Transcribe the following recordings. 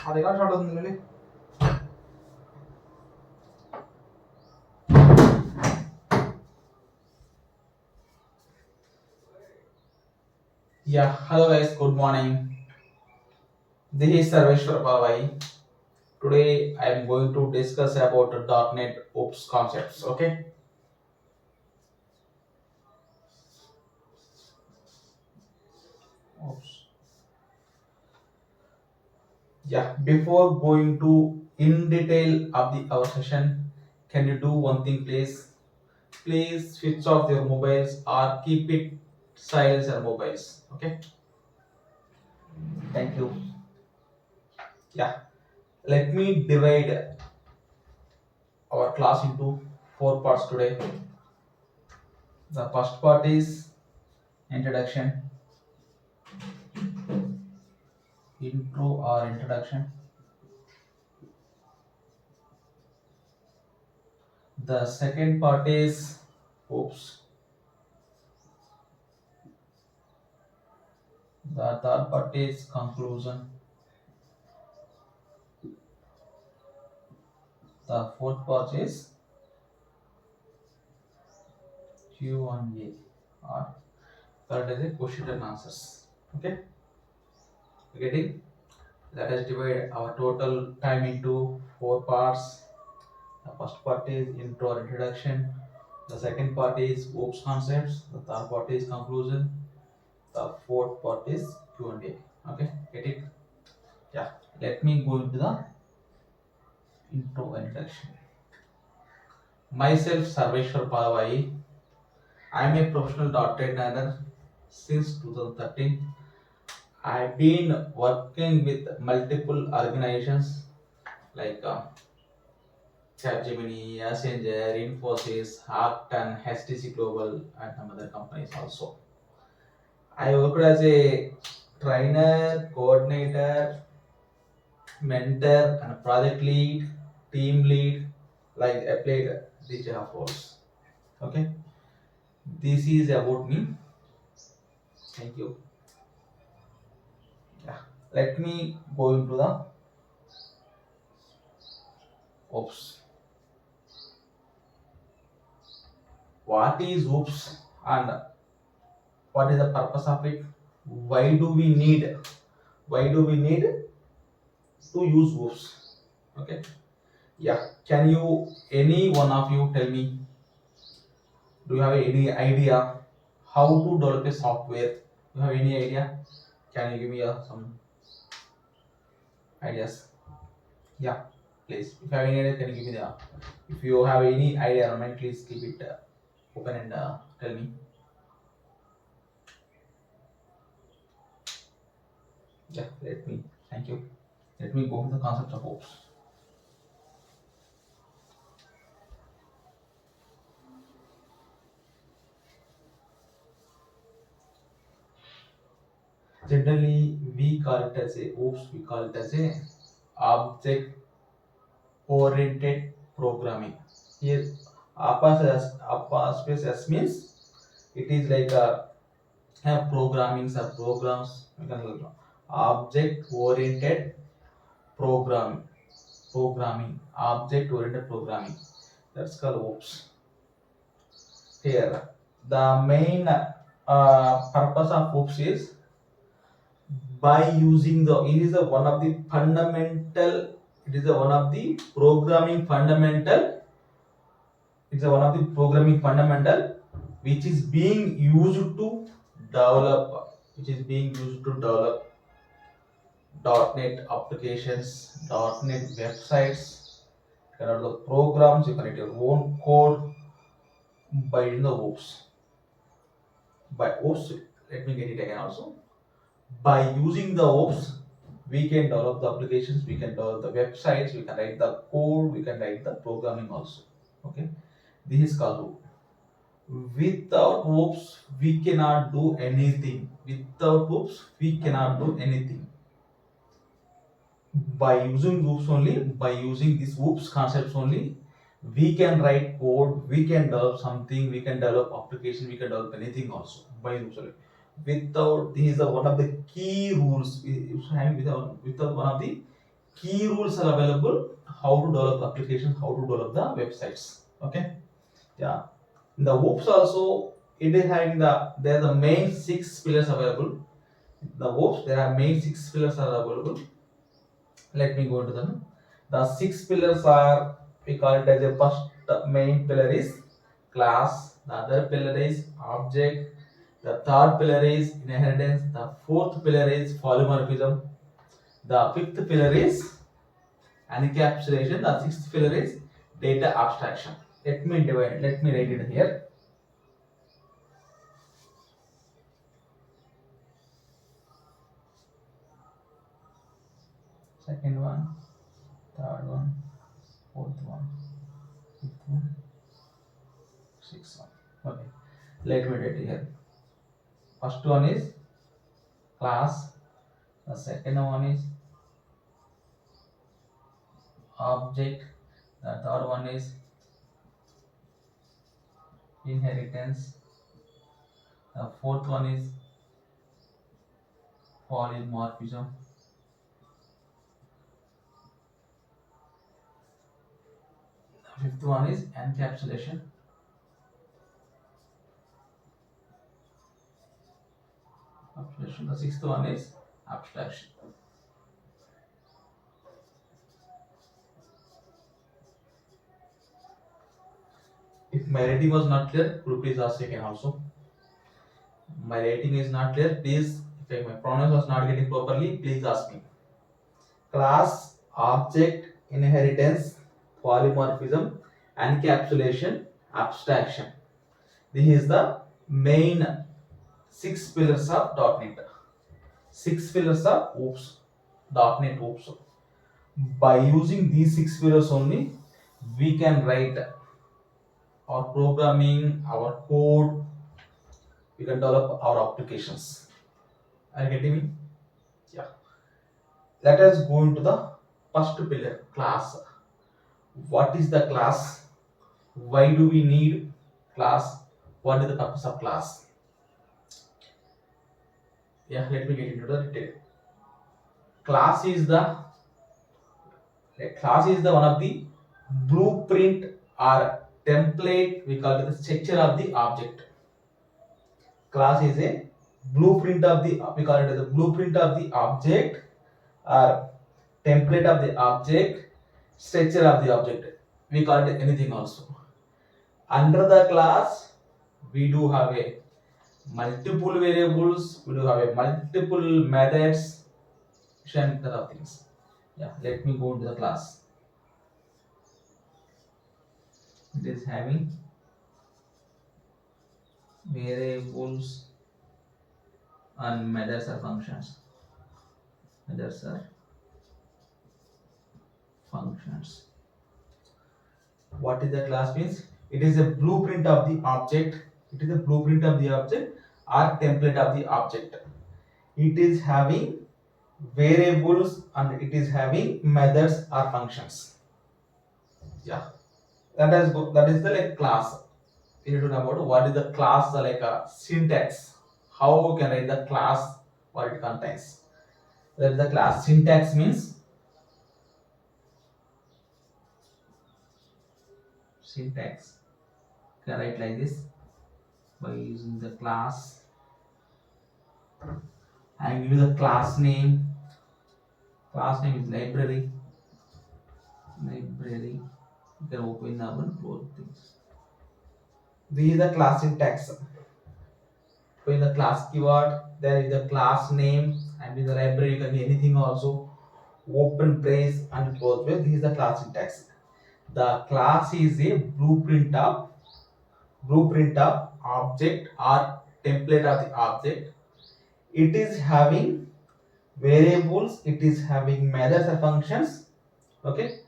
అది కూడా షార్ట్ అవుతుంది. Yeah, hello guys, good morning. This is sarvesswaar. Today I am going to discuss about .NET OOPS concepts. Okay. Oops. Yeah. Before going to in detail of the our session, can you do one thing, please? Please switch off your mobiles or keep it silent your mobiles. Okay. Thank you. Yeah. Let me divide our class into four parts today. The first part is introduction, intro or introduction. The second part is oops. The third part is conclusion. The fourth part is Q&A or third is a question and answers. Okay, getting? Let us divide our total time into four parts. The first part is intro or introduction. The second part is oops concepts. The third part is conclusion. The fourth part is Q&A. Okay, get it? Yeah. Let me go into the intro and introduction. Myself, Sarveshwar Palavai. I am a professional .NET designer since 2013. I've been working with multiple organizations like Capgemini, Accenture, Infosys, Arcton, HTC Global, and some other companies also. I worked as a trainer, coordinator, mentor, and project lead, team lead. Like I played these type of roles. Okay, this is about me. Thank you. Yeah. Let me go into the oops. What is oops and what is the purpose of it? Why do we need? Why do we need to use oops? Okay. Yeah. Can you any one of you tell me? Do you have any idea how to develop a software? Do you have any idea? Can you give me some ideas? Yeah. Please. If you have any idea, can you give me the? If you have any idea, please keep it open and tell me. Yeah, let me. Thank you. Let me go with the concept of hopes. Generally, we call it as a oops. We call it as a object-oriented programming. Here, APA space S means it is like a programming sub programs. Object-oriented programming. Object-oriented programming. That's called oops. Here, the main purpose of oops is by using the it is a one of the fundamental it is a one of the programming fundamental it's a one of the programming fundamental which is being used to develop which is being used to develop .NET applications, .NET websites. You can have the programs, you can write your own code by using the oops. By oops, let me get it again also. By using the oops, we can develop the applications, we can develop the websites, we can write the code, we can write the programming also. Okay, this is called OOP. Without OOPs, we cannot do anything. Without OOPs, we cannot do anything. By using OOPs only, by using these OOPs concepts only, we can write code, we can develop something, we can develop application, we can develop anything also by OOPs only. Without this is one of the key rules. Without one of the key rules are available, how to develop the application, how to develop the websites. Okay. Yeah. In the hoops also, it is having there are the main 6 pillars available. The hoops, there are main 6 pillars are available. Let me go to them. The 6 pillars are, we call it as a first main pillar is class, the other pillar is object, the third pillar is inheritance, the fourth pillar is polymorphism, the fifth pillar is encapsulation, the sixth pillar is data abstraction. Let me write it here. Second one, third one, fourth one, fifth one, sixth one. Okay. Let me write it here. First one is class, the second one is object, the third one is inheritance, the fourth one is polymorphism, the fifth one is encapsulation, the sixth one is abstraction. If my rating was not clear, could you please ask again also. My rating is not clear, please. If my pronoun was not getting properly, please ask me. Class, object, inheritance, polymorphism, encapsulation, abstraction. This is the main 6 pillars of .NET. 6 pillars of .NET OOPS. By using these 6 pillars only, we can write our programming, our code, we can develop our applications. Are you getting me? Yeah. Let us go into the first pillar, class. What is the class? Why do we need class? What is the purpose of class? Yeah, let me get into the detail. Class is the class is the one of the blueprint or template. We call it the structure of the object. Class is a blueprint of the, we call it as a blueprint of the object or template of the object, structure of the object. We call it anything also. Under the class, we do have a multiple variables, we do have a multiple methods, and other things. Yeah, let me go into the class. It is having variables and methods or functions. Methods are functions. What is the class means? It is a blueprint of the object. It is a blueprint of the object or template of the object. It is having variables and it is having methods or functions. Yeah, that is the like class. We need to know about what is the class, like a syntax. How we can write the class, what it contains. That is the class. Syntax means syntax. You can write like this by using the class and give the class name. Class name is library. Library. You can open the and close things. This is the class syntax. In the class keyword, there is the class name, and in the library you can be anything also. Open brace and close brace. This is the class syntax. The class is a blueprint of object or template of the object. It is having variables, it is having methods or functions. Okay.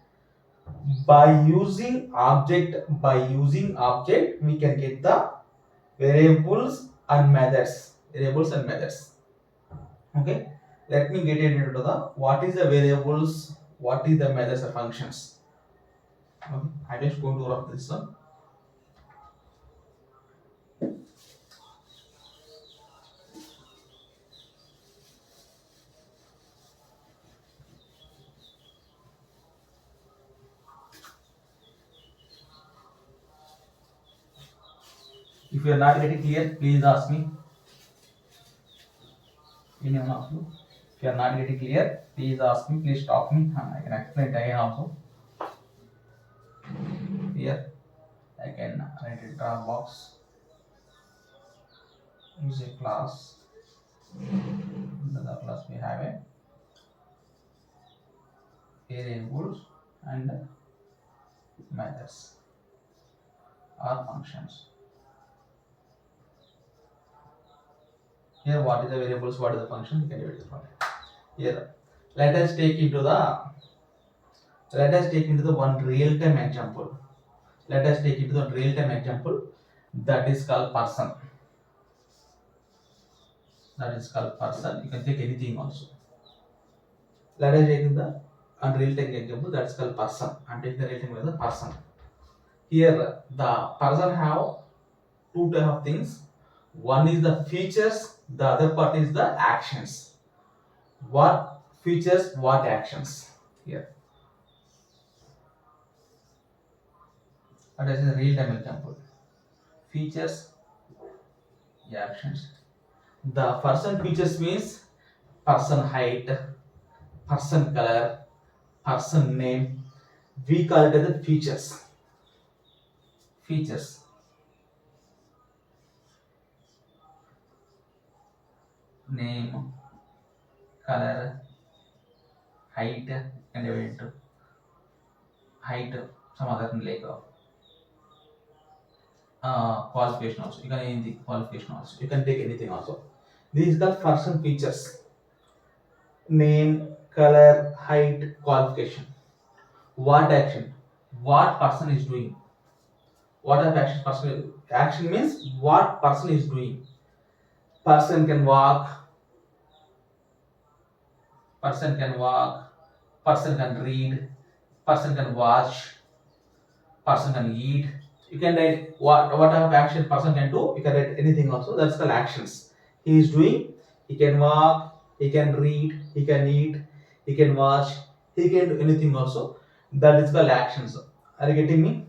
By using object, we can get the variables and methods. Variables and methods. Okay. Let me get into the what is the variables, what is the methods or functions. Okay. I just going to wrap this one. If you are not getting clear, please ask me. Anyone of you? If you are not getting clear, please ask me. Please stop me. I can explain it again also. Here, I can write a draft box. Use a class. In the class we have a variables and methods or functions. Here, what is the variables? What is the function? You can do it from here. Let us take into the one real-time example. Let us take into the real-time example that is called person. That is called person. You can take anything also. Let us take in the real-time example that is called person. I am taking the real-time as a person. Here, the person have two type of things. One is the features. The other part is the actions. What features? What actions? Here. That is a real-time example. Features, actions. The person features means person height, person color, person name. We call it as the features. Features. Name, color, height, and event. Height, some other thing like qualification also. You can anything qualification also. You can take anything also. These are person features. Name, color, height, qualification. What action? What person is doing? What are action? Action means what person is doing. Person can walk. Person can walk. Person can read. Person can watch. Person can eat. You can write what type of action person can do. You can write anything also. That's called actions. He is doing. He can walk. He can read. He can eat. He can watch. He can do anything also. That is called actions. Are you getting me?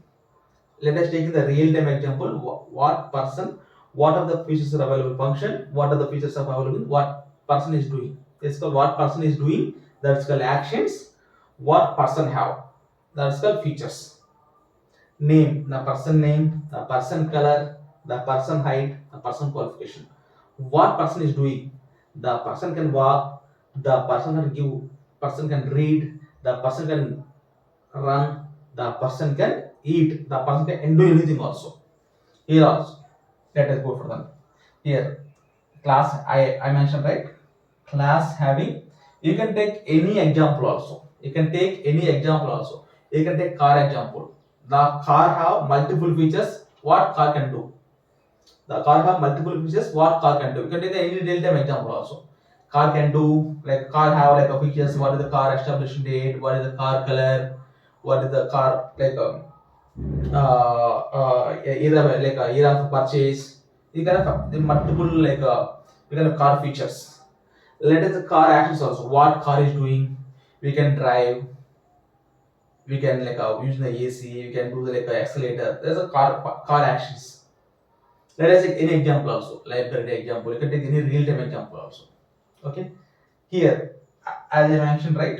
Let us take the real time example. What person, what are the features are available function, what are the features are available, what person is doing. It's called what person is doing. That's called actions. What person have. That's called features. Name, the person name, the person color, the person height, the person qualification. What person is doing. The person can walk, the person can give, person can read, the person can run, the person can eat, the person can do anything also. Here also, let us go for them. Here, class, I mentioned right, class having, you can take any example also. You can take any example also. You can take car example. The car have multiple features, what car can do. The car have multiple features, what car can do. You can take any real time example also. Car can do, like car have like a features, what is the car establishment date, what is the car color, what is the car like either like a year of purchase. You can have the multiple like you can have car features. Let us the car actions also. What car is doing? We can drive. We can like use the AC. We can do the like accelerator. There's a car actions. Let us take any example also. Library example. You can take any real time example also. Okay. Here, as I mentioned, right,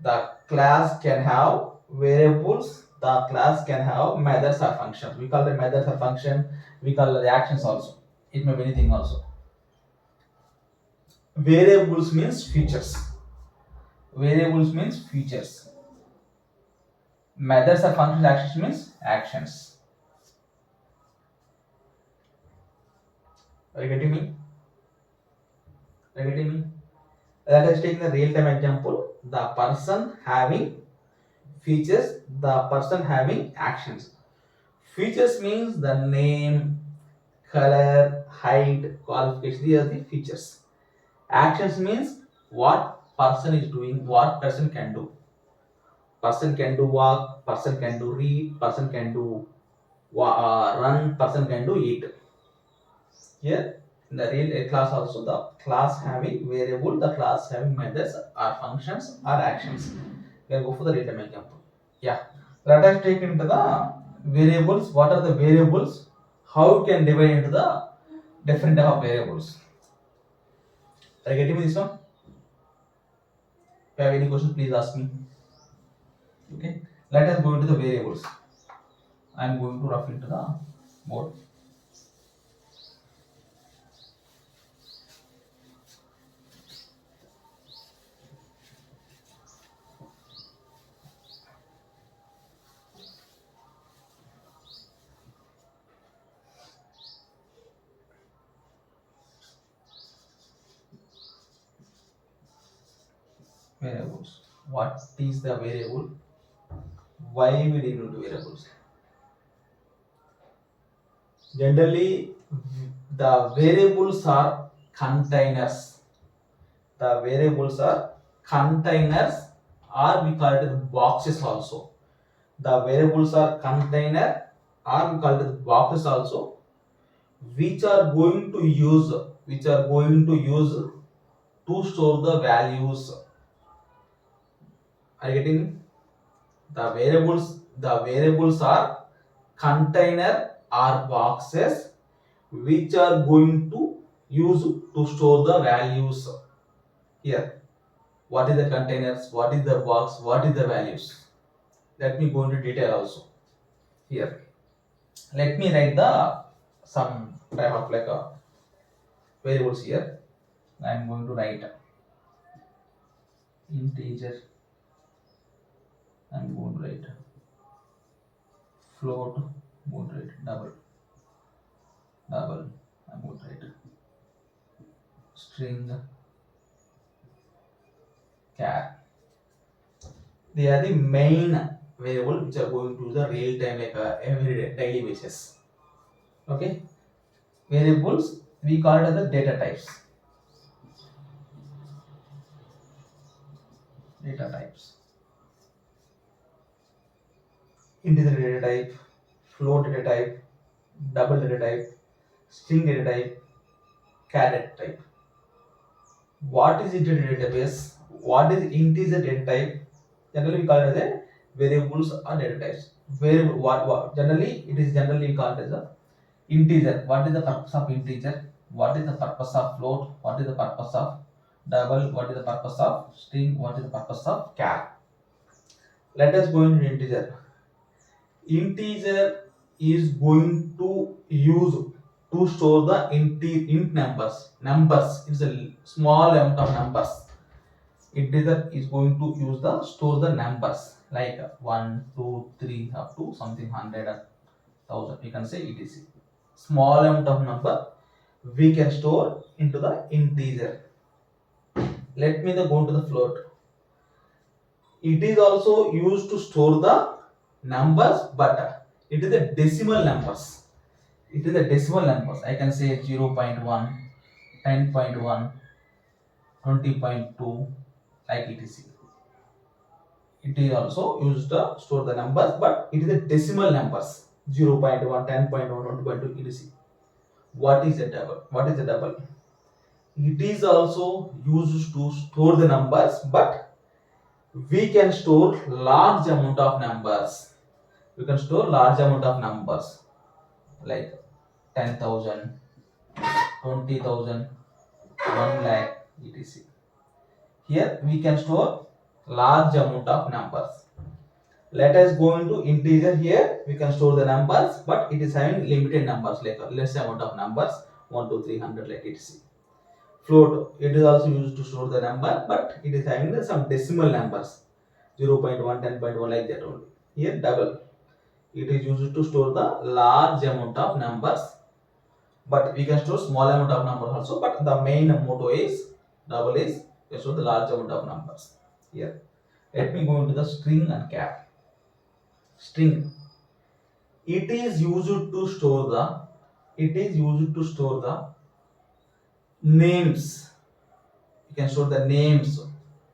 the class can have variables, the class can have methods or functions. We call the methods or function, we call the actions also. It may be anything also. Variables means features. Variables means features. Methods or functions, actions means actions. Are you getting me? Are you getting me? Let us take the real time example. The person having features, the person having actions. Features means the name, color, height, qualification. These are the features. Actions means what person is doing, what person can do. Person can do walk, person can do read, person can do run, person can do eat. Here in the real class also, the class having variable, the class having methods or functions or actions. We will go for the real time example. Yeah. Let us take into the variables. What are the variables? How you can divide into the different type of variables? Are you getting me this one? If you have any question, please ask me. Okay. Let us go into the variables. I am going to rough into the board. Variables. What is the variable? Why we deal with variables? Generally, the variables are containers. The variables are containers, or we call it boxes also. The variables are container, or we call it boxes also, which are going to use to store the values. Are you getting me? The variables are container or boxes which are going to use to store the values. Here, what is the containers, what is the box, what is the values? Let me go into detail also. Here, let me write the some type of like a variables here. I am going to write integer. I am going to write float. I'm going to write double. I'm going to write string, char. They are the main variable which are going to the real time like every day, daily basis. Okay, variables we call it as the data types. Data types. Integer data type, float data type, double data type, string data type, char data type. What is integer database? What is integer data type? Generally we call it as a variables or data types. Variable what generally it is generally called as a integer. What is the purpose of integer? What is the purpose of float? What is the purpose of double? What is the purpose of string? What is the purpose of char? Let us go into integer. Integer is going to use to store the int numbers. Numbers is a small amount of numbers. Integer is going to use the store the numbers like 1, 2, 3 up to something 100 or 1000. You can say etc. Small amount of number we can store into the integer. Let me go into the float. It is also used to store the numbers, but it is the decimal numbers. It is the decimal numbers. I can say 0.1, 10.1, 20.2, like etc. It is also used to store the numbers, but it is the decimal numbers 0.1, 10.1, 20.2, etc. What is a double? What is a double? It is also used to store the numbers, but we can store large amount of numbers. We can store large amount of numbers like 10,000, 20,000, 1 lakh, etc. Here we can store large amount of numbers. Let us go into integer. Here we can store the numbers, but it is having limited numbers like less amount of numbers 1 to 300 like etc. Float, it is also used to store the number, but it is having some decimal numbers 0.1, 10.1 like that only. Here double, it is used to store the large amount of numbers, but we can store small amount of numbers also, but the main motto is double is we store the large amount of numbers. Here let me go into the string and char. String, it is used to store the names. You can store the names,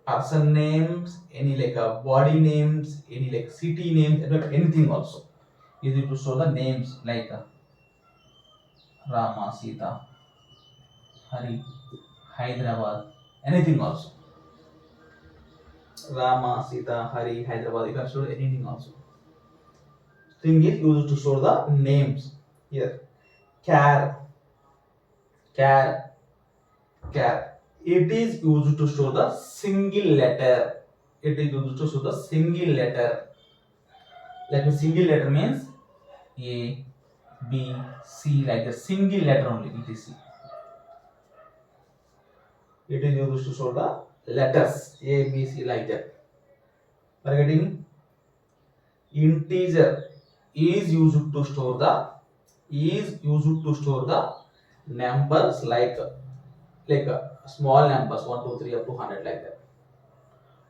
person names, any like body names, any like city names, anything also. Easy to store the names like Rama, Sita, Hari, Hyderabad, anything also. Rama, Sita, Hari, Hyderabad, you can store anything also. String is used to store the names. Here, char, char, char. It is used to store the single letter. It is used to store the single letter. Like a single letter means A, B, C, like a single letter only. It is used to store the letters A, B, C, like that. Are you getting? Integer is used to store the numbers like small numbers 1, 2, 3 up to 100 like that.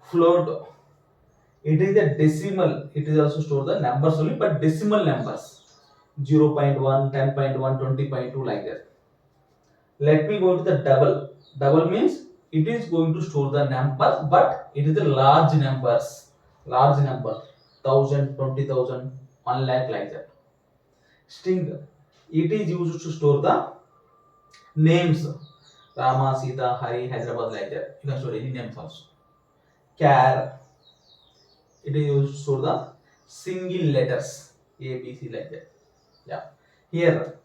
Float, it is a decimal. It is also store the numbers only, but decimal numbers 0.1, 10.1, 20.2 like that. Let me go to the double. Double means it is going to store the numbers, but it is the large numbers. Large number 1000, 20,000, 1 lakh like that. String, it is used to store the names Rama, Sita, Hari, Hyderabad like that. You can store any names also. Char, it is used to store the single letters A, B, C like that. Yeah. Here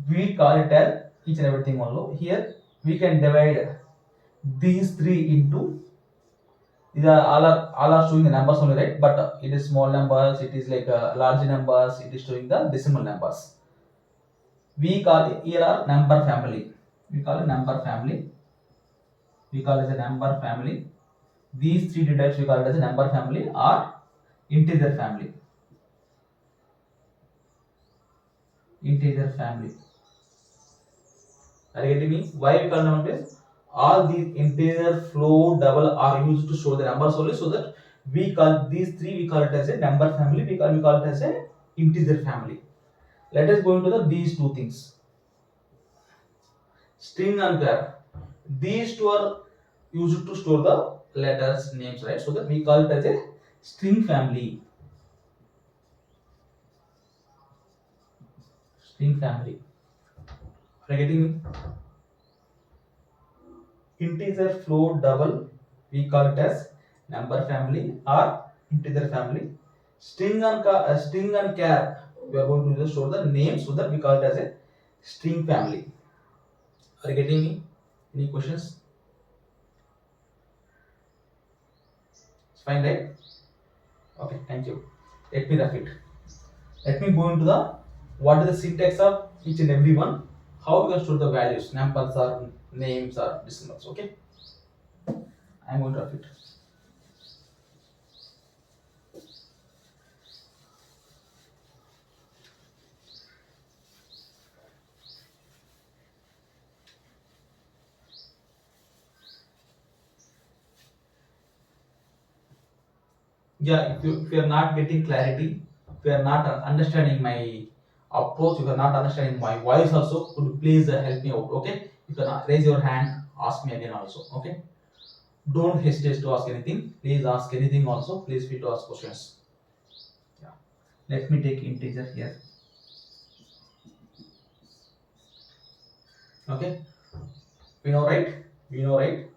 we call it as each and everything also. Here we can divide these three into, these are all are showing the numbers only, right? But it is small numbers, it is like large numbers, it is showing the decimal numbers. We call it here are number family. We call it number family. We call it as a number family. These three types we call it as a number family or integer family. Integer family. Are you getting me? Why we call number is all these integer, float, double are used to show the numbers only, so that we call these three, we call it as a number family. We call it as a integer family. Let us go into these two things. String and char. These two are used to store the letters, names, right? So that we call it as a string family. String family. Are you getting me? Integer, float, double, we call it as number family or integer family. String and char, we are going to just store the name, so that we call it as a string family. Are you getting me? Any questions? It's fine, right? Okay, thank you. Let me rough it. Let me go into the what is the syntax of each and every one. How we can store the values, numbers or names or decimals. Okay, I'm going to rough it. Yeah, if you are not getting clarity, if you are not understanding my approach, if you are not understanding my voice also, could you please help me out? Okay, you can raise your hand, ask me again also. Okay, don't hesitate to ask anything. Please ask anything also. Please feel to ask questions. Yeah, let me take integer here. Okay, we know, right? We know, right?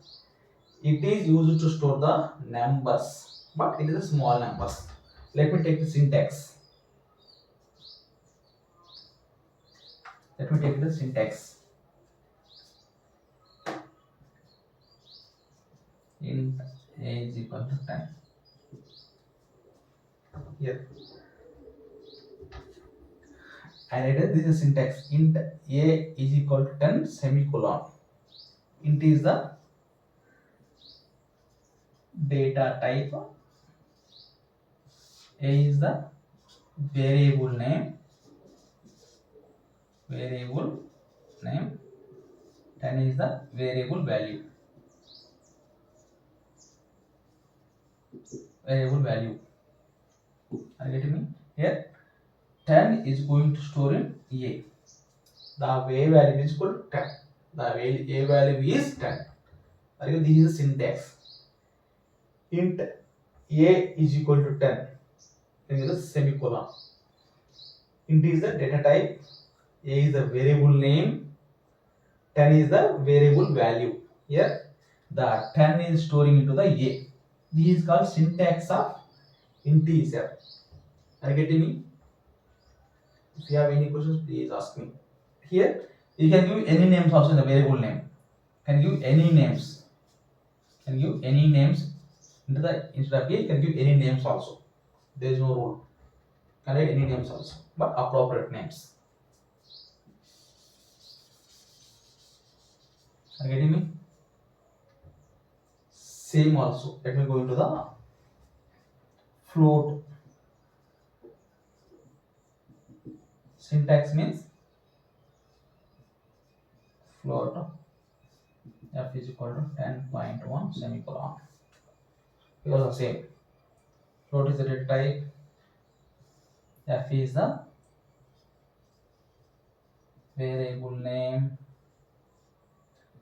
It is used to store the numbers, but it is a small numbers. Let me take the syntax. Let me take the syntax. Int a is equal to 10. Here I write this is syntax. Int a is equal to 10 semicolon. Int is the data type. A is the variable name. Variable name. 10 is the variable value. Variable value. Are you getting me? Here 10 is going to store in A. The A value is equal to 10. The A value is 10. This is the syntax. Int A is equal to 10. Then is the semicolon. Int is the data type. A is the variable name. 10 is the variable value. Here the 10 is storing into the A. This is called syntax of integer. Are you getting me? If you have any questions, please ask me. Here, you can give any names also in the variable name. Can give any names. Can give any names into the instead of here. You can give any names also. There is no rule. Can write any names also, but appropriate names. Are you getting me? Same also. Let me go into the float. Syntax means float f is equal to 10.1 semicolon. Here also same. Float is the data type. F is the variable name.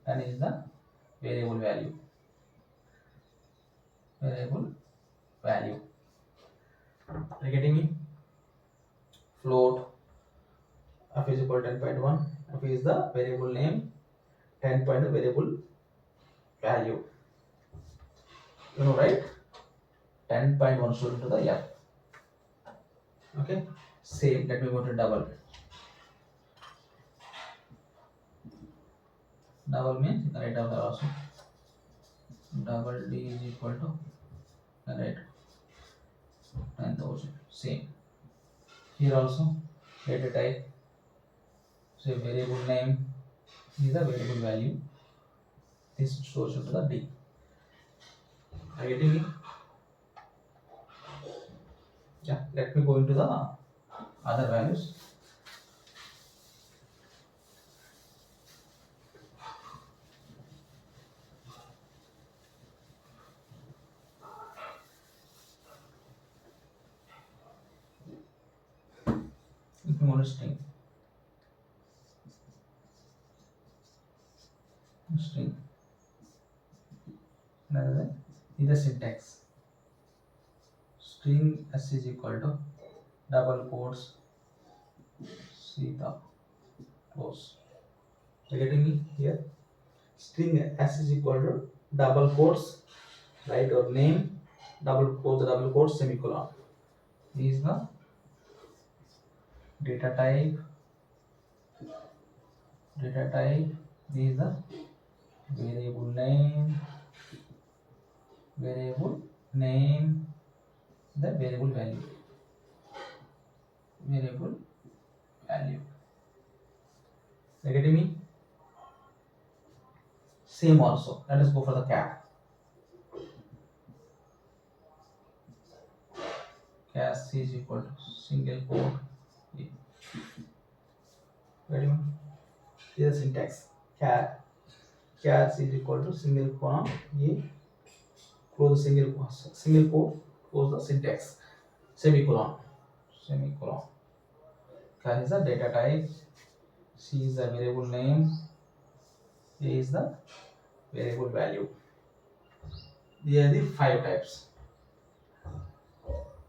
And is the variable value. Variable value. Are you getting me? Float. F is equal to 10.1. F is the variable name. 10 point variable value. You know, right? 10.1 should into the F. Okay. Same. Let me go to double. Double means you can write double also. Double D is equal to right 10,000. Same. Here also data type. Say variable name is the variable value. This shows into the D. Are you getting me? Yeah. Let me go into the other values. If you want to string. Another is the syntax. String s is equal to double quotes Sita close. Are you getting me here? String s is equal to double quotes, write your name, double quotes semicolon. This is the data type. Data type. This is the variable name. Variable name. The variable value. Variable value. Are you getting me? Same also. Let us go for the char. Char c is equal to single quote. Ready? Here is syntax. Char. Char c is equal to single quote. Close the single quote. Close the syntax. Semicolon. Semicolon. Char is the data type. C is the variable name. A is the variable value. These are the 5 types.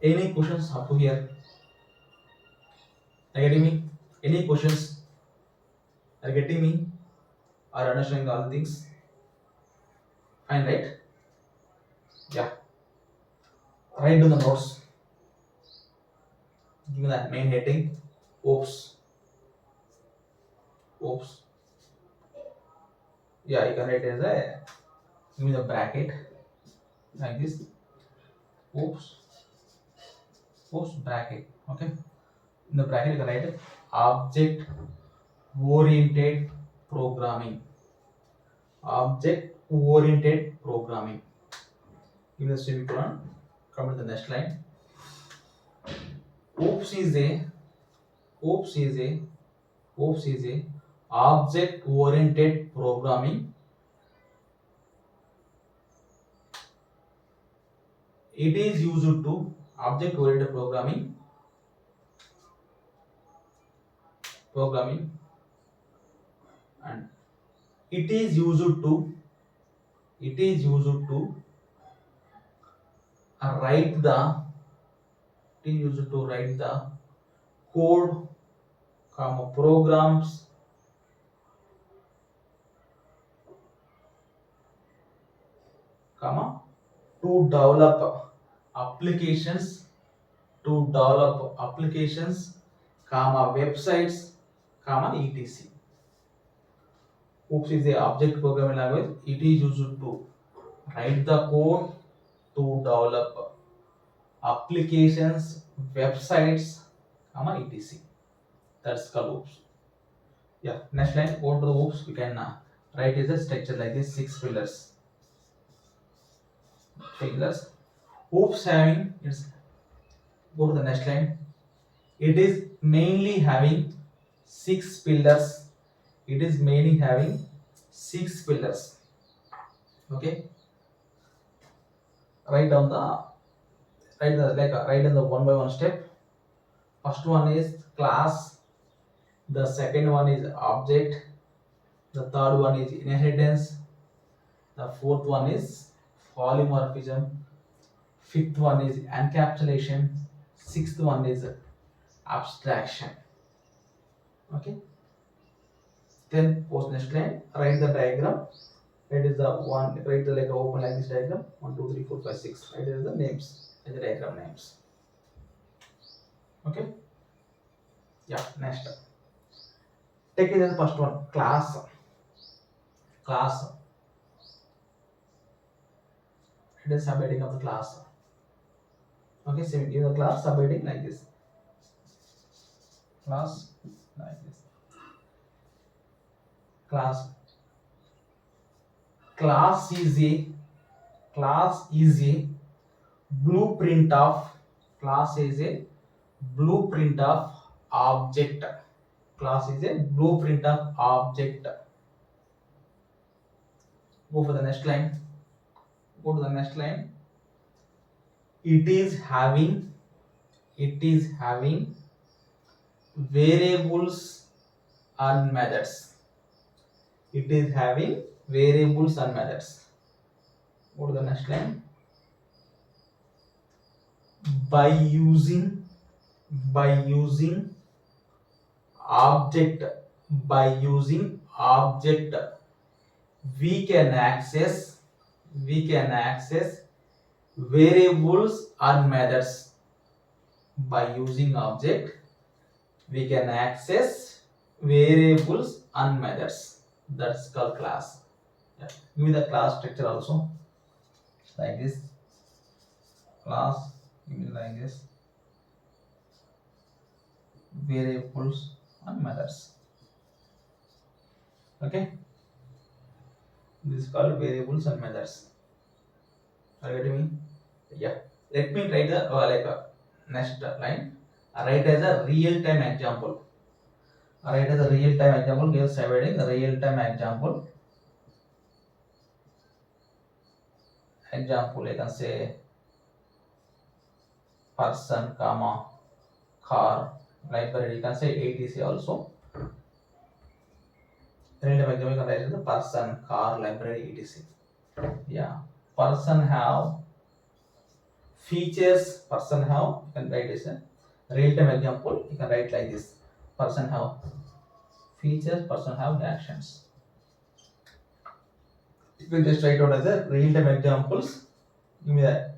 Any questions up to here? Are you getting me? Any questions? Are you getting me? Are you understanding all the things? Fine, right? Yeah. Write down the notes. Give me that main heading. Oops. Oops. Yeah, you can write as a give me the bracket like this. Oops. Oops bracket. Okay. In the bracket you can write object oriented programming. Object oriented programming. Give me the semicolon. Come to the next line. Oops is a oops is a oops is a object oriented programming. It is used to object oriented programming and it is used to write the it is used to write the code comma programs comma to develop applications comma websites, comma etc. Oops is the object programming language. It is used to write the code to develop applications, websites, comma etc. That's called oops. Yeah. Next line. Go to the oops. We can write is a structure like this: 6 pillars. Pillars. Oops having its. Go to the next line. It is mainly having 6 pillars. It is mainly having 6 pillars. Okay. Write down the write in the one by one step. First one is class. The second one is object. The third one is inheritance. The fourth one is polymorphism. Fifth one is encapsulation. Sixth one is abstraction. Okay. Then post next line. Write the diagram. It is the one. Write the like open like this diagram. 1, 2, 3, 4, 5, 6. Write is the names and the diagram names. Okay. Yeah. Next. Take it as the first one. Class. Class. It is subheading of the class. Okay. So give the class subheading like this. Class like this. Class. Class is a blueprint of class is a blueprint of object. Class is a blueprint of object. Go for the next line. Go to the next line. It is having variables and methods. It is having variables and methods. Go to the next line. By using object we can access variables and methods. By using object we can access variables and methods. That's called class. Yeah. Give me the class structure also like this. Class, give me like this. Variables and methods. Okay. This is called variables and methods. Are you getting me? Yeah. Let me try the next line. Write as a real-time example. Write as a real-time example. Give subheading real-time example. Example, I can say person, comma, car, library. You can say etc. also. Real-time example, you can write as the person, car, library, etc. Yeah. Person have features. Person have. You can write as a real-time example. You can write like this. Person have features. Person have actions. You can just write out as a real-time examples. Give me the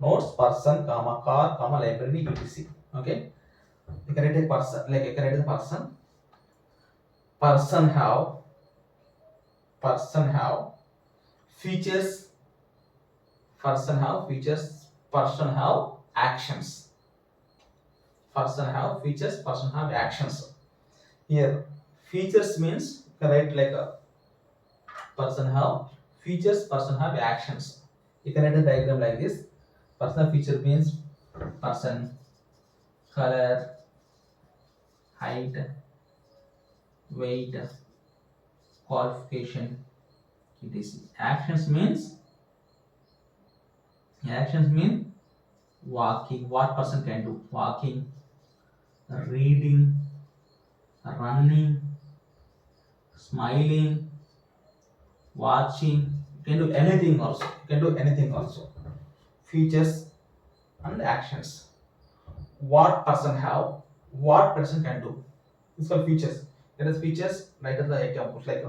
notes. Person, comma, car, comma, library, etc. Okay. You can write a person. Like you can write the person. Person have features. Person have features. Person have actions. Person have features. Person have actions. Here, features means you can write like a person have features. Person have actions. You can write a diagram like this. Personal feature means person, color, height, weight, qualification, etc. Actions mean walking. What person can do? Walking, reading, running, smiling, watching. You can do anything also. Features and actions. What person have? What person can do? It's called features. Let us features. Write as the examples like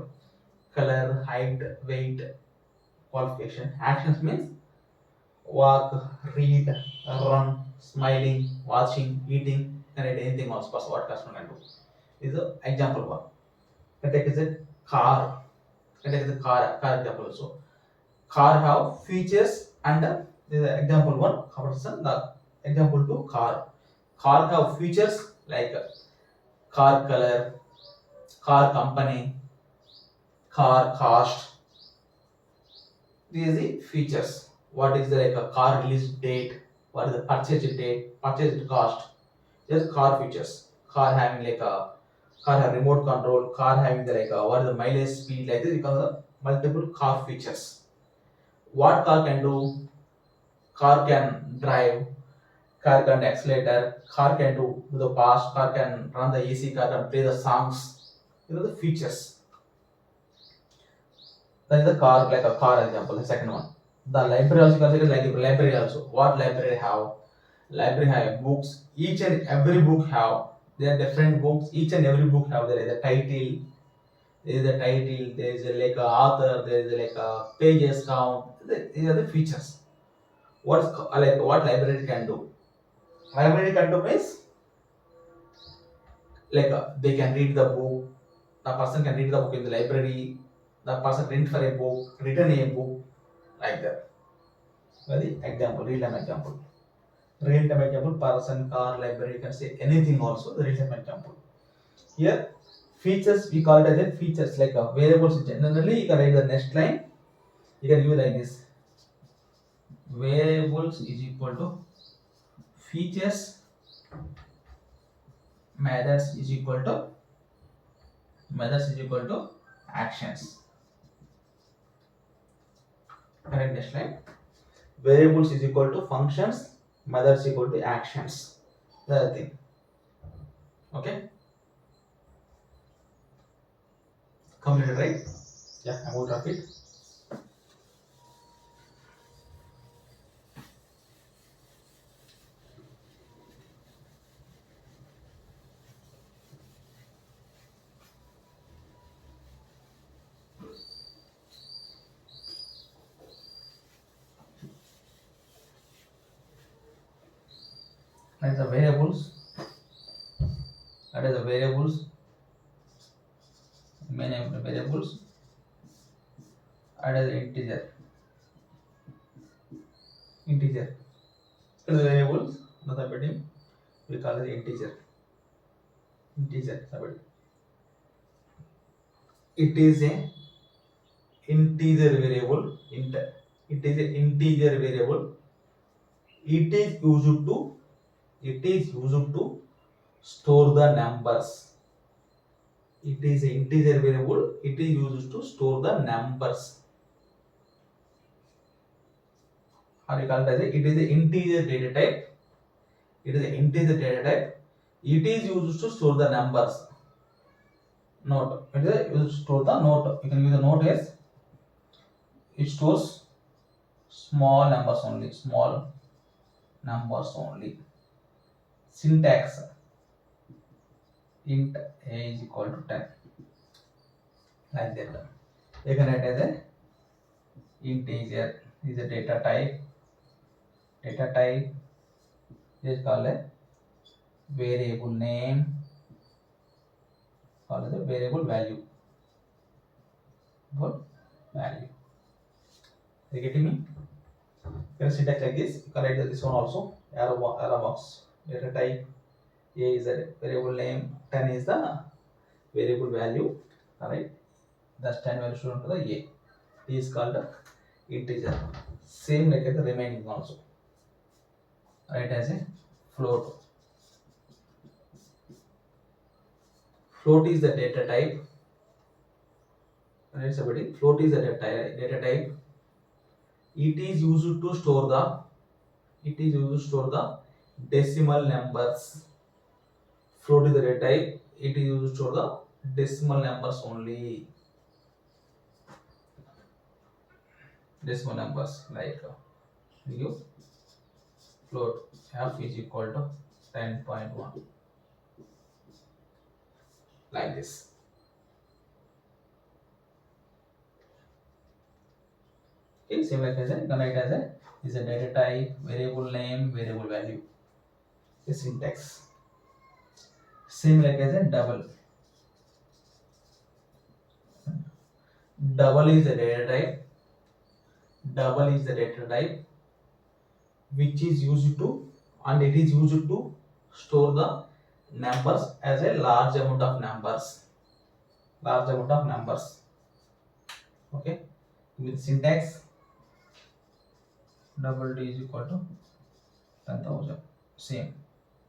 color, height, weight, qualification. Actions means walk, read, run, smiling, watching, eating. can write anything also. What customer can do. Is the example one. Can take as a car. Can take as a car example also. Car have features and this is example one. Comparison the example two car. Car have features like car color, car company, car cost. These are the features. What is the like a car release date? What is the purchase date? Purchase cost? Just car features. Car having like a car have remote control. Car having the like a, what is the mileage speed like this? You can multiple car features. What car can do? Car can drive. Car can accelerator. Car can do the pass. Car can run the AC. Car can play the songs. The features. That is the car, like a car example, the second one. The library also considered like a library also. What library have? Library have books. Each and every book have. There are different books. Each and every book have there is a title. There is a title. There is a, like a author. There is a, like a pages count. These are the features. What's like what library can do? Library can do is like they can read the book. The person can read the book in the library. The person read for a book, written a book like that. Very example, real time example. Real time example, person, car, library, you can say anything also, the real time example. Here, features, we call it as a features, like a variables. Generally, you can write the next line, you can use like this. Variables is equal to features, methods is equal to actions. Correct next line. Variables is equal to functions, methods equal to actions. The other thing. Okay, completed, right? Yeah, I'm out of it. Like the variables, that is the variables, many of the variables, that is the integer. That is the variables, another bit we call it integer, somebody. It is a integer variable, it is a integer variable. It is used to store the numbers. It is an integer variable. It is used to store the numbers. Or you call it as it is an integer data type. It is an integer data type. It is used to store the numbers. Note. It is used to store the note. You can use the note as it stores small numbers only. Small numbers only. Syntax int a is equal to 10. Like that. You can write as a integer is a data type. Data type is called a variable name, called as a variable value. Value. Are you getting me? You can syntax like this. You can write this one also. Arrow box. Data type a is a variable name. 10 is the variable value. Alright. That's 10 value shown to the a. T is called the integer. Same like the remaining also. Write as a float. Float is the data type. Right, somebody. Float is the data type. It is used to store the decimal numbers. Float is the data type. It is used to store the decimal numbers only. Decimal numbers like you float f is equal to 10.1 like this. Okay, same like as a you can write as a is a data type, variable name, variable value. The syntax. Same like as a double. Double is the data type. Double is the data type which is used to, and it is used to store the numbers as a large amount of numbers. Large amount of numbers. Okay. With syntax, double D is equal to 10,000. Same.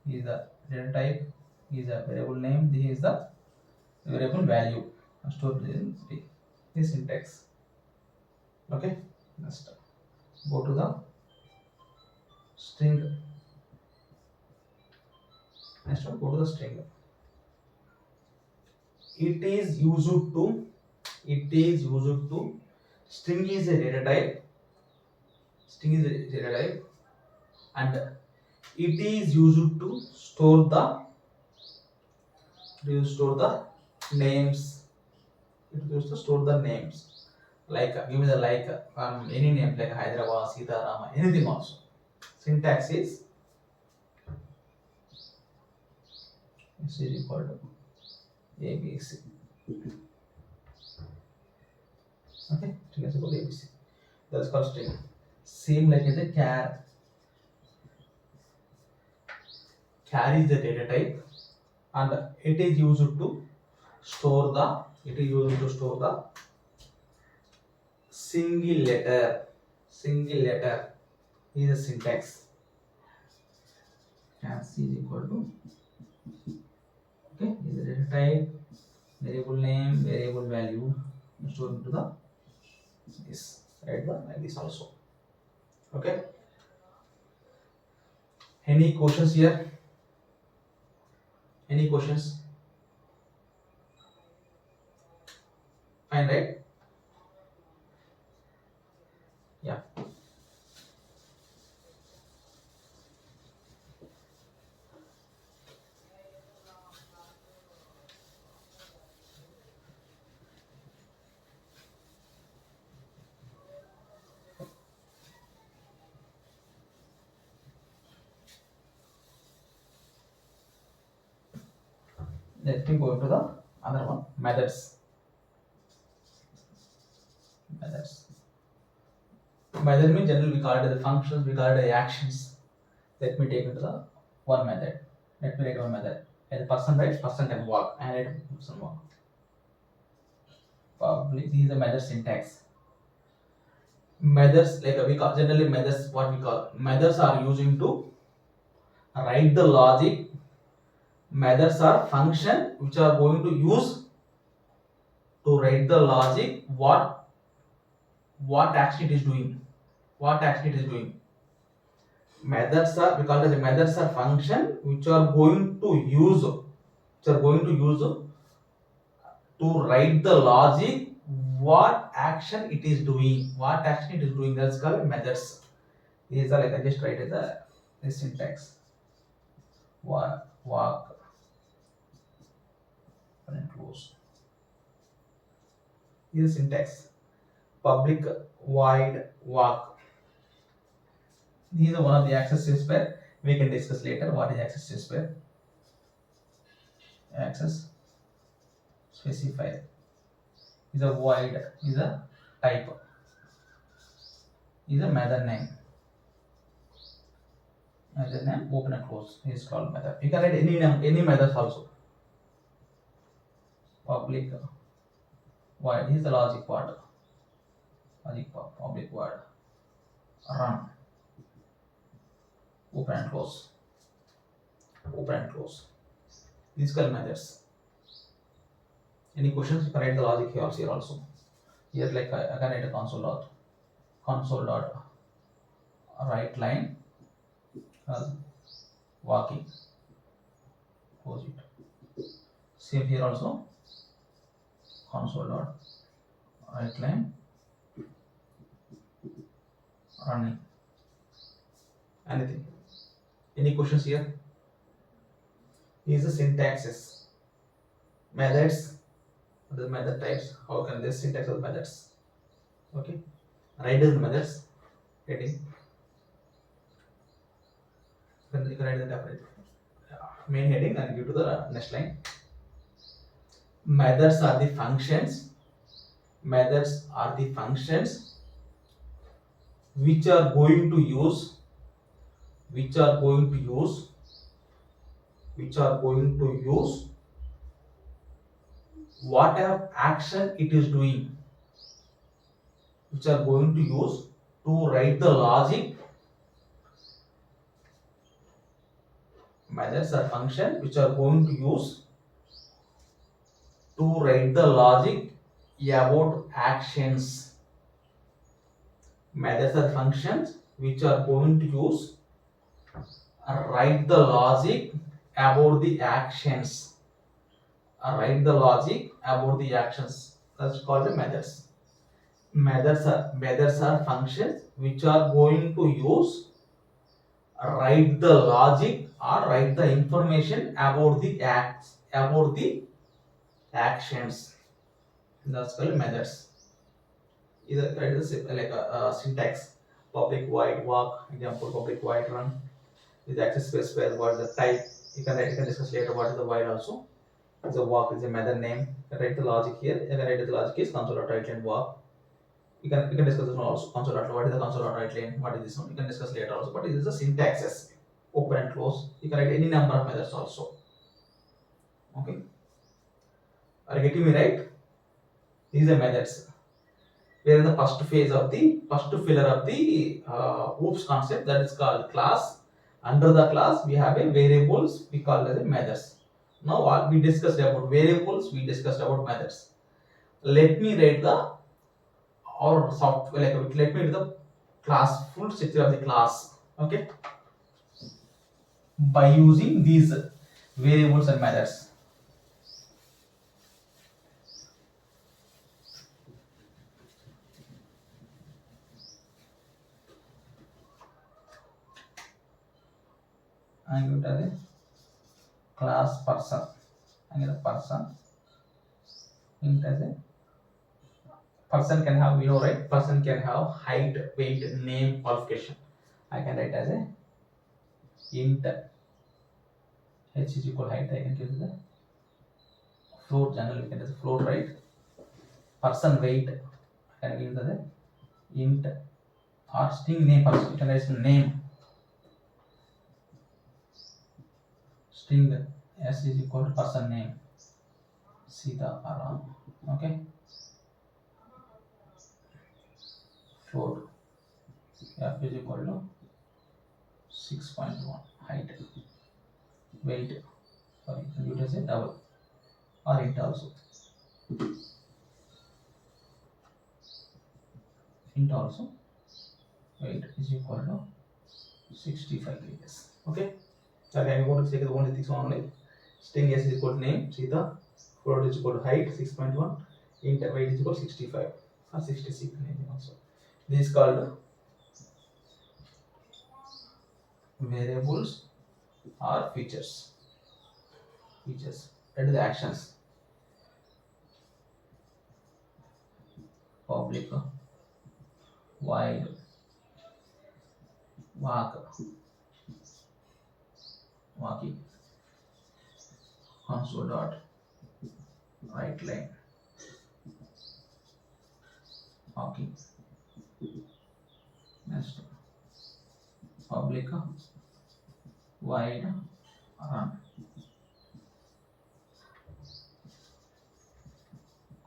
Is the data type, is the variable name, this is the variable value stored in D. This syntax. Okay. Next, go to the string. Next one, go to the string. It is used to. String is a data type. String is a data type, and it is used to store the names. It is used to store the names. Like give me the like any name like Hyderabad, Sita, anything also. Syntax is equal to ABC. Okay, string is equal to ABC. That's called string. Same like as a char. Char is the data type, and it is used to store the. It is used to store the single letter. Single letter is a syntax. Char is equal to, okay, is the data type, variable name, variable value stored into the this. Write the like this also. Okay. Any questions here? Any questions? Fine, right? Yeah. Let me go to the other one. Methods. Methods. Method means generally we call it the functions, we call it the actions. Let me take it to the one method. Let me write one method. And the person writes, person can walk. And write person walk. Public. This is the method syntax. Methods, like we call generally methods, what we call methods are using to write the logic. Methods are function which are going to use to write the logic what action it is doing. What action it is doing. Methods are, we call it as methods are function which are going to use to write the logic what action it is doing. What action it is doing, that's called methods. These are like I just write the syntax. Walk and close. This is syntax. Public void walk. These are one of the access specifier. We can discuss later what is access specifier. Access specifier is a void, is a type, is a method name. Method name open and close is called method. You can write any methods also. Public void is the logic part. Public void run open and close. Open and close. These called methods. Any questions? You can write the logic here also. Here like I can write a console dot right line walking. Close it. Same here also. Console dot right line running. Anything. Any questions here? These are syntaxes. Methods. The method types. How can this syntax of methods? Okay. Write the methods. Heading. You can write the definite. main heading and give to the next line. Methods are the functions. Methods are the functions which are going to use, which are going to use, which are going to use whatever action it is doing, which are going to use to write the logic. Methods are function which are going to use to write the logic about actions. Methods are functions which are going to use write the logic about the actions. Write the logic about the actions. That's called the methods. Methods are functions which are going to use write the logic or write the information about the acts, about the actions. That's called methods. Either write like a syntax. Public void walk, example public void run. With access space where what is the type. You can discuss later what is the void also. It's a walk is a method name. You can write the logic here. You can write the logic is console.writeLine walk. You can discuss this one also. Console. What is the console.writeLine? What is this one? You can discuss later also. But it is the syntaxes. Open and close. You can write any number of methods also. Okay. Are you getting me right? These are methods. We are in the first phase of the first pillar of the OOPS concept, that is called class. Under the class, we have a variables. We call it as methods. Now, what we discussed about variables, we discussed about methods. Let me write the or software like let me do the class full structure of the class. Okay, by using these variables and methods. I give it as a class person. I get a person. Int as a person can have, you know, right? Person can have height, weight, name, qualification. I can write as a int h is equal height. I can give the float. Generally, we can as a float, right? Person weight. I can give the int or string name. Person. You can write name. String s is equal to person name. Sita Aram. Okay. Float f is equal to 6.1 height. Weight. Sorry, you can say double or int also. Int also. Weight is equal to 65 kgs. Okay. Okay, I'm going to take only this one only. String s is equal to name Sita. Float is equal to height 6.1. Int weight is equal to 65 or 66 also. This is called variables or features. Features. That is the actions. Public void walking console dot write line walking. Next public void run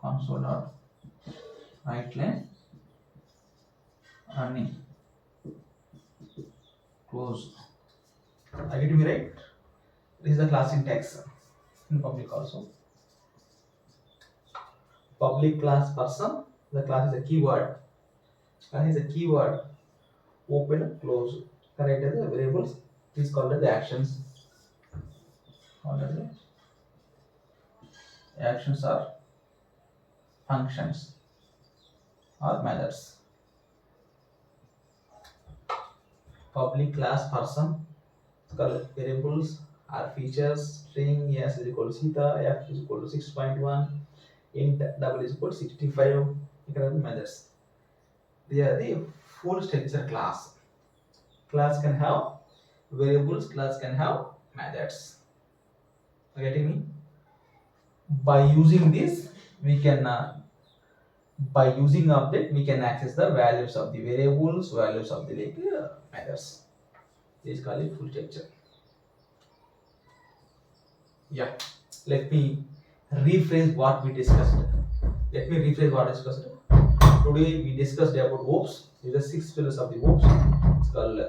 console dot write line running close. Are you getting me right? This is the class syntax in public also. Public class person. The class is a keyword. Class is a keyword. Open, close. Correct as the variables. Please call it the actions. Call it the actions are functions or methods. Public class person. Called variables are features. String s is equal to Sita. F is equal to 6.1. Int double is equal to 65. You can have the methods. They are the full structure class. Class can have variables, class can have methods. Getting me? By using this, we can by using object we can access the values of the variables, values of the methods. This is called it full structure. Yeah. Let me rephrase what we discussed. Let me rephrase what I discussed. Today we discussed about OOPs. These are six pillars of the OOPs. It's called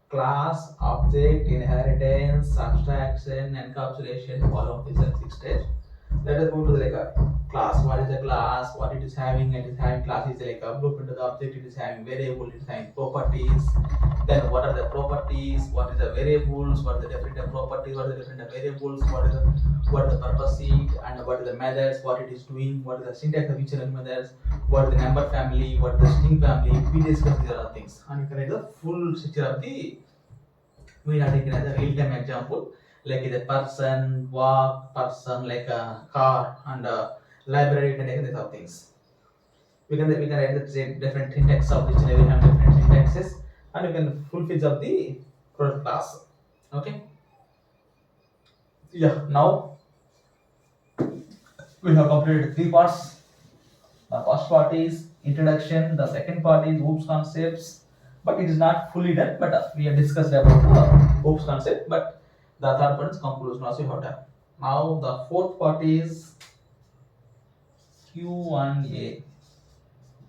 class, object, inheritance, abstraction, encapsulation, follow these are six steps. Let us go to the class. What is the class? What it is having? It is having class is like a blueprint of the object. It is having variable. It is having properties. Then what are the properties? What is the variables? What are the different properties? What are the different variables? What is the purpose seed and what are the methods? What it is doing? What is the syntax of each and every methods? What is the number family? What is the string family? We discuss these other things, and you can write the full picture of the. We are taking as a real-time example, like the person, walk, person, like a car, and a library. You can take these other things. We can write the different syntax of each and every have different syntaxes, and you can fulfill up the product class. Okay. Yeah. Now we have completed three parts. The first part is introduction. The second part is OOPS concepts, but it is not fully done. But we have discussed about the OOPS concept. But the third part is conclusion. Also, you have done. Now the fourth part is Q&A,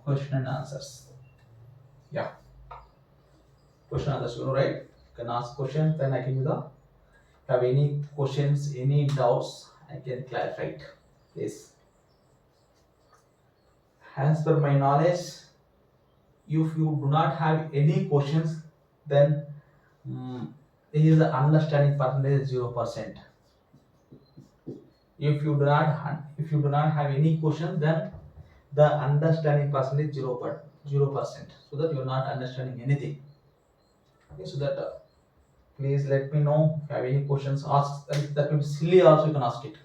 question and answers. Yeah, question and answers. You know, right? You can ask questions. Then I can do the. Have any questions, any doubts? I can clarify it. Please. As per my knowledge, if you do not have any questions, then his understanding percentage is 0%. If you do not have any questions, then the understanding percentage 0%. So that you are not understanding anything. Okay, so that please let me know if you have any questions. Ask that may be silly also you can ask it.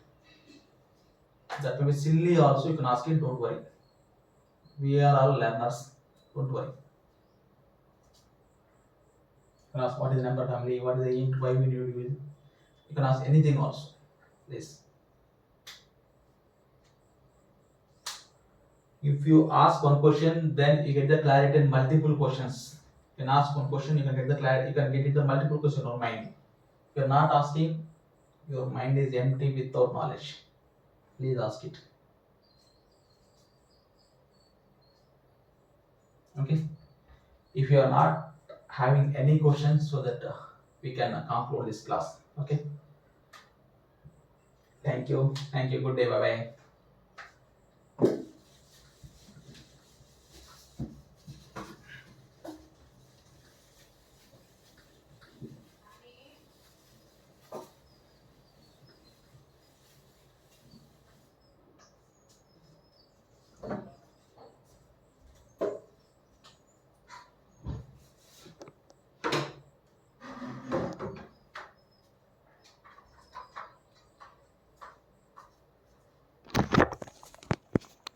That may be silly also you can ask it. Don't worry. We are all learners. Don't worry. You can ask what is the number family, what is the int, why we need to use. You can ask anything also. Please. If you ask one question, then you get the clarity in multiple questions. You can ask one question, you can get the clarity, you can get it the multiple question in your mind. If you're not asking, your mind is empty without knowledge. Please ask it. Okay. If you are not having any questions, so that we can conclude this class. Okay. Thank you. Thank you. Good day. Bye bye.